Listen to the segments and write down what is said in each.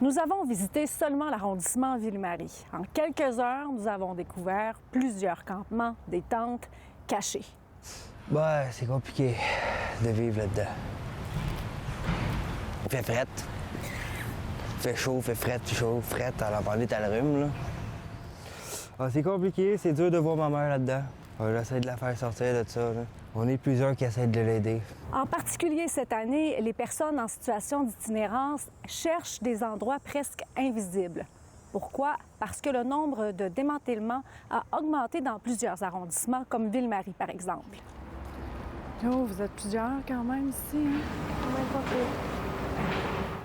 Nous avons visité seulement l'arrondissement Ville-Marie. En quelques heures, nous avons découvert plusieurs campements, des tentes cachées. Ben, c'est compliqué de vivre là-dedans. Il fait fret. Il fait chaud, il fait fret, chaud, fret. À l'en t'as le rhume, là. Ah, c'est compliqué, c'est dur de voir ma mère là-dedans. J'essaie de la faire sortir de ça, là. On est plusieurs qui essaient de l'aider. En particulier cette année, les personnes en situation d'itinérance cherchent des endroits presque invisibles. Pourquoi? Parce que le nombre de démantèlements a augmenté dans plusieurs arrondissements, comme Ville-Marie, par exemple. Oh, vous êtes plusieurs quand même ici, hein?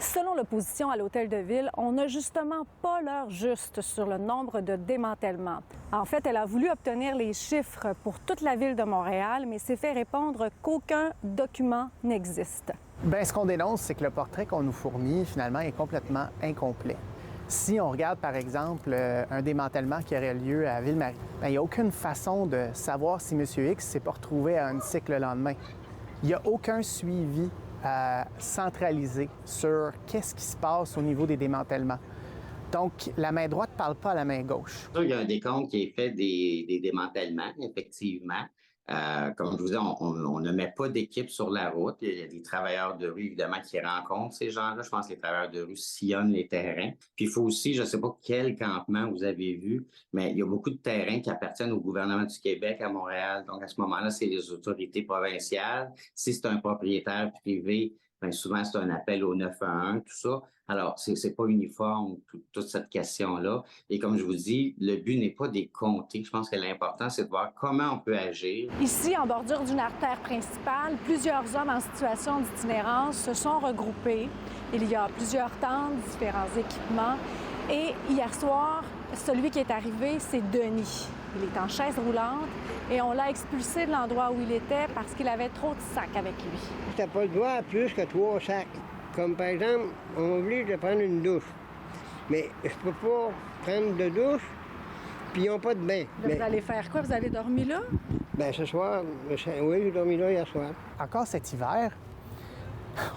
Selon l'opposition à l'Hôtel de Ville, on n'a justement pas l'heure juste sur le nombre de démantèlements. En fait, elle a voulu obtenir les chiffres pour toute la ville de Montréal, mais s'est fait répondre qu'aucun document n'existe. Bien, ce qu'on dénonce, c'est que le portrait qu'on nous fournit, finalement, est complètement incomplet. Si on regarde, par exemple, un démantèlement qui aurait lieu à Ville-Marie, bien, il n'y a aucune façon de savoir si M. X ne s'est pas retrouvé à un cycle le lendemain. Il n'y a aucun suivi centralisé sur qu'est-ce qui se passe au niveau des démantèlements. Donc, la main droite ne parle pas à la main gauche. Il y a un décompte qui est fait des démantèlements, effectivement. Comme je vous dis, on ne met pas d'équipe sur la route. Il y a des travailleurs de rue, évidemment, qui rencontrent ces gens-là. Je pense que les travailleurs de rue sillonnent les terrains. Puis il faut aussi, je ne sais pas quel campement vous avez vu, mais il y a beaucoup de terrains qui appartiennent au gouvernement du Québec à Montréal. Donc, à ce moment-là, c'est les autorités provinciales. Si c'est un propriétaire privé, bien souvent, c'est un appel au 911, tout ça. Alors, c'est pas uniforme, toute cette question-là. Et comme je vous dis, le but n'est pas de les compter. Je pense que l'important, c'est de voir comment on peut agir. Ici, en bordure d'une artère principale, plusieurs hommes en situation d'itinérance se sont regroupés. Il y a plusieurs tentes, différents équipements. Et hier soir, celui qui est arrivé, c'est Denis. Il est en chaise roulante et on l'a expulsé de l'endroit où il était parce qu'il avait trop de sacs avec lui. Tu n'as pas le droit à plus que 3 sacs. Comme par exemple, on m'oblige de prendre une douche. Mais je peux pas prendre de douche, puis ils n'ont pas de bain. Vous allez faire quoi? Vous avez dormi là? Bien, ce soir, oui, j'ai dormi là hier soir. Encore cet hiver,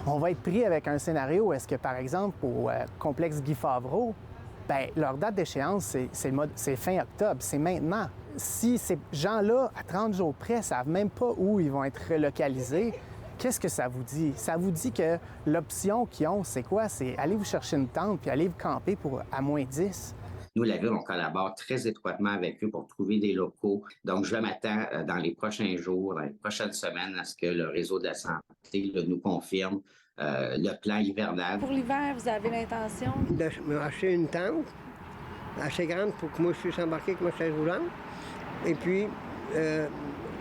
on va être pris avec un scénario où est-ce que, par exemple, au complexe Guy Favreau, bien, leur date d'échéance, c'est fin octobre, c'est maintenant. Si ces gens-là, à 30 jours près, ne savent même pas où ils vont être relocalisés, qu'est-ce que ça vous dit? Ça vous dit que l'option qu'ils ont, c'est quoi? C'est aller vous chercher une tente puis aller vous camper pour à moins 10. Nous, la Ville, on collabore très étroitement avec eux pour trouver des locaux. Donc, je m'attends dans les prochains jours, dans les prochaines semaines, à ce que le réseau de la santé nous confirme le plan hivernal. Pour l'hiver, vous avez l'intention? De m'acheter une tente assez grande pour que moi je puisse embarquer avec ma chaise roulante. Et puis,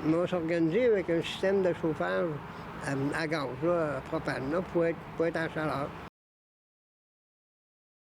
on va s'organiser avec un système de chauffage à gaz, là, à propane, là, pour être en chaleur.